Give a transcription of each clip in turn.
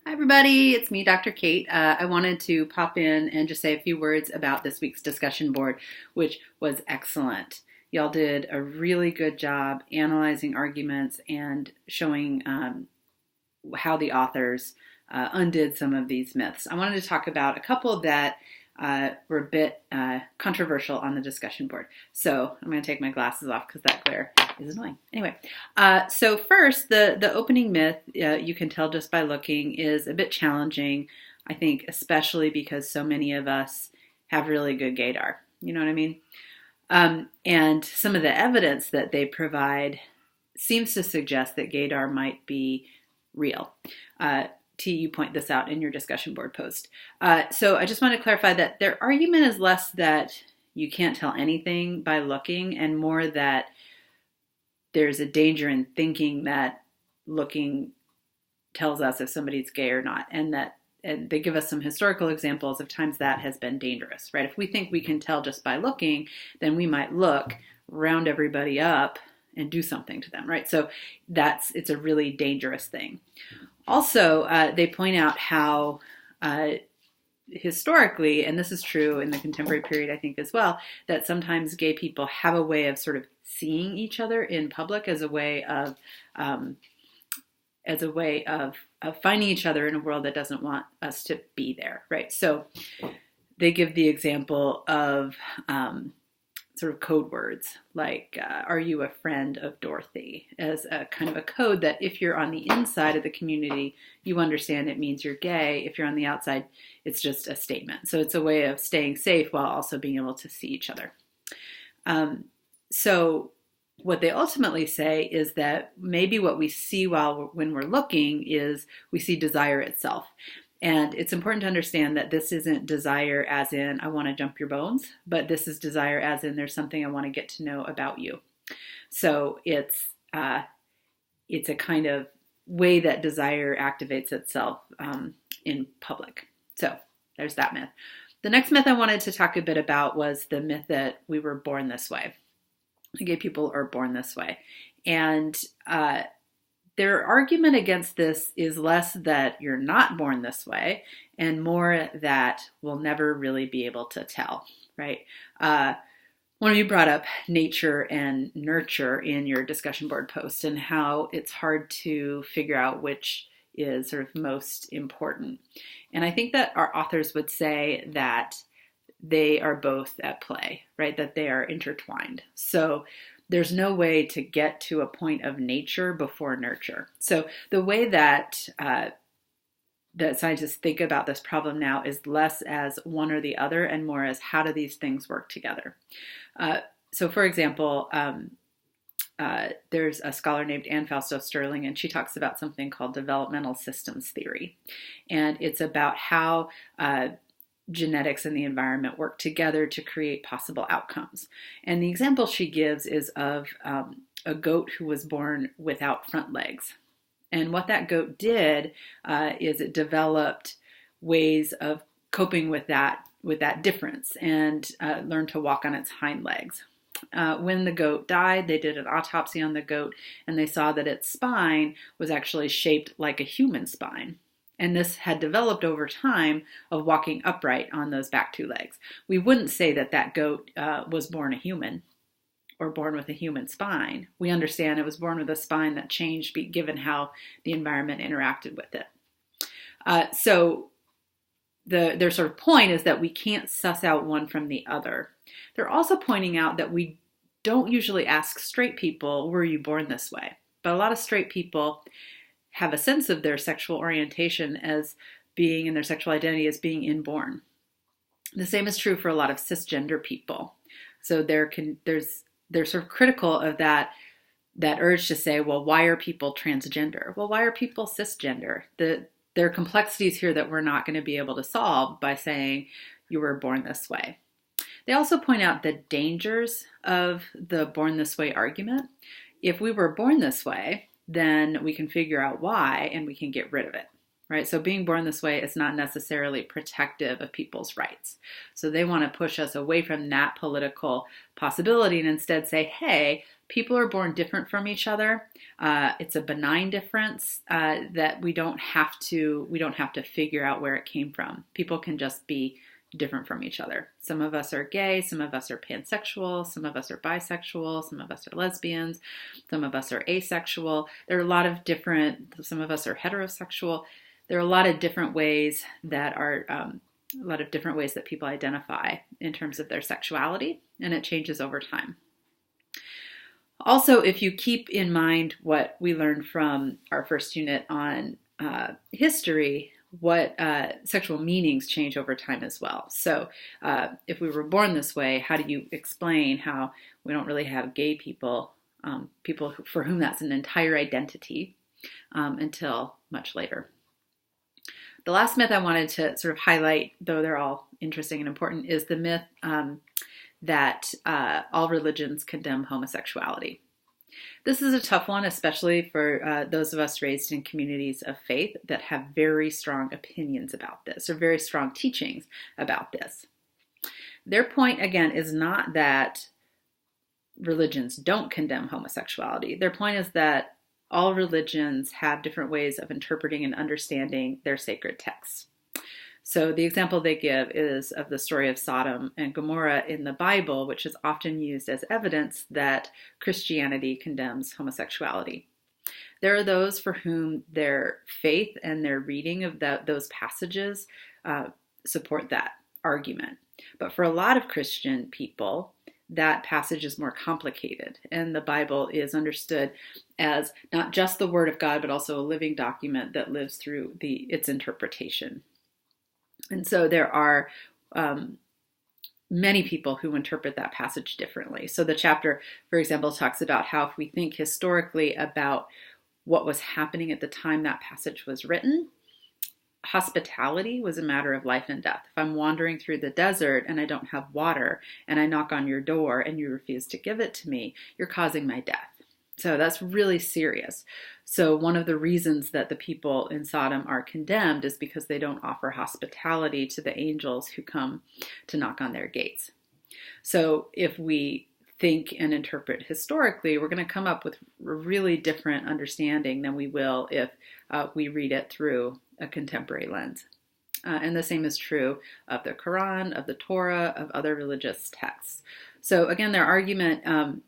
Hi, everybody. It's me, Dr. Kate. I wanted to pop in and just say a few words about this week's discussion board, which was excellent. Y'all did a really good job analyzing arguments and showing how the authors undid some of these myths. I wanted to talk about a couple that were a bit controversial on the discussion board. So I'm going to take my glasses off because that glare is annoying. Anyway, so first, the opening myth, you can tell just by looking, is a bit challenging, I think, especially because so many of us have really good gaydar. You know what I mean? And some of the evidence that they provide seems to suggest that gaydar might be real. You point this out in your discussion board post. So I just want to clarify that their argument is less that you can't tell anything by looking and more that there's a danger in thinking that looking tells us if somebody's gay or not, and they give us some historical examples of times that has been dangerous, right? If we think we can tell just by looking, then we might look, round everybody up, and do something to them, right? So it's a really dangerous thing. Also, they point out how historically, and this is true in the contemporary period, I think as well, that sometimes gay people have a way of sort of seeing each other in public as a way of finding each other in a world that doesn't want us to be there, right? So they give the example of sort of code words like, are you a friend of Dorothy, as a kind of a code that if you're on the inside of the community, you understand it means you're gay. If you're on the outside, it's just a statement. So it's a way of staying safe while also being able to see each other. So what they ultimately say is that maybe what we see when we're looking is we see desire itself. And it's important to understand that this isn't desire as in I want to jump your bones, but this is desire as in there's something I want to get to know about you. So it's a kind of way that desire activates itself in public. So there's that myth. The next myth I wanted to talk a bit about was the myth that we were born this way. Gay people are born this way. And their argument against this is less that you're not born this way and more that we'll never really be able to tell, right? One of you brought up nature and nurture in your discussion board post and how it's hard to figure out which is sort of most important. And I think that our authors would say that they are both at play, right? That they are intertwined. So there's no way to get to a point of nature before nurture. So the way that that scientists think about this problem now is less as one or the other and more as how do these things work together. So for example, there's a scholar named Anne Fausto Sterling, and she talks about something called developmental systems theory. And it's about how genetics and the environment work together to create possible outcomes. And the example she gives is of a goat who was born without front legs. And what that goat did is it developed ways of coping with that difference and learned to walk on its hind legs. When the goat died, they did an autopsy on the goat and they saw that its spine was actually shaped like a human spine. And this had developed over time of walking upright on those back two legs. We wouldn't say that that goat was born a human or born with a human spine. We understand it was born with a spine that changed given how the environment interacted with it. So their sort of point is that we can't suss out one from the other. They're also pointing out that we don't usually ask straight people, were you born this way? But a lot of straight people have a sense of their sexual orientation as being, and their sexual identity as being inborn. The same is true for a lot of cisgender people. So they're sort of critical of that urge to say, well, why are people transgender? Well, why are people cisgender? There are complexities here that we're not going to be able to solve by saying you were born this way. They also point out the dangers of the born this way argument. If we were born this way, then we can figure out why and we can get rid of it. right? So being born this way is not necessarily protective of people's rights. So they want to push us away from that political possibility and instead say, hey, people are born different from each other. It's a benign difference that we don't have to figure out where it came from. People can just be different from each other. Some of us are gay, some of us are pansexual, some of us are bisexual, some of us are lesbians, some of us are asexual. There are a lot of different, some of us are heterosexual. There are a lot of different ways that people identify in terms of their sexuality, and it changes over time. Also, if you keep in mind what we learned from our first unit on history, what sexual meanings change over time as well. So if we were born this way, how do you explain how we don't really have gay people, for whom that's an entire identity, until much later? The last myth I wanted to sort of highlight, though they're all interesting and important, is the myth that all religions condemn homosexuality. This is a tough one, especially for those of us raised in communities of faith that have very strong opinions about this, or very strong teachings about this. Their point, again, is not that religions don't condemn homosexuality. Their point is that all religions have different ways of interpreting and understanding their sacred texts. So the example they give is of the story of Sodom and Gomorrah in the Bible, which is often used as evidence that Christianity condemns homosexuality. There are those for whom their faith and their reading of those passages support that argument. But for a lot of Christian people, that passage is more complicated, and the Bible is understood as not just the Word of God, but also a living document that lives through its interpretation. And so there are many people who interpret that passage differently. So the chapter, for example, talks about how if we think historically about what was happening at the time that passage was written, hospitality was a matter of life and death. If I'm wandering through the desert and I don't have water and I knock on your door and you refuse to give it to me, you're causing my death. So that's really serious. So one of the reasons that the people in Sodom are condemned is because they don't offer hospitality to the angels who come to knock on their gates. So if we think and interpret historically, we're going to come up with a really different understanding than we will if we read it through a contemporary lens. And the same is true of the Quran, of the Torah, of other religious texts. So again, their argument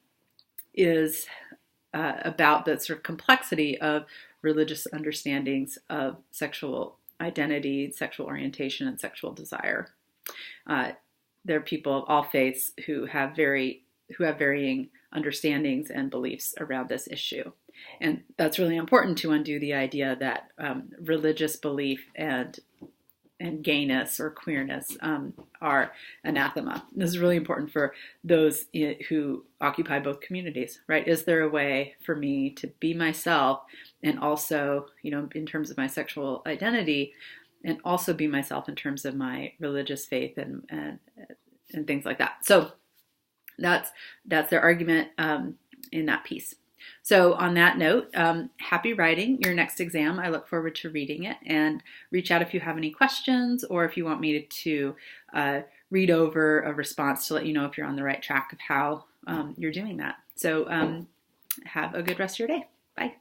is about the sort of complexity of religious understandings of sexual identity, sexual orientation, and sexual desire. There are people of all faiths who have varying understandings and beliefs around this issue. And that's really important to undo the idea that religious belief and gayness or queerness are anathema. This is really important for those who occupy both communities, right? Is there a way for me to be myself and also, in terms of my sexual identity, and also be myself in terms of my religious faith and things like that? So that's their argument in that piece. So on that note, happy writing your next exam. I look forward to reading it, and reach out if you have any questions or if you want me to read over a response to let you know if you're on the right track of how you're doing that. So have a good rest of your day. Bye.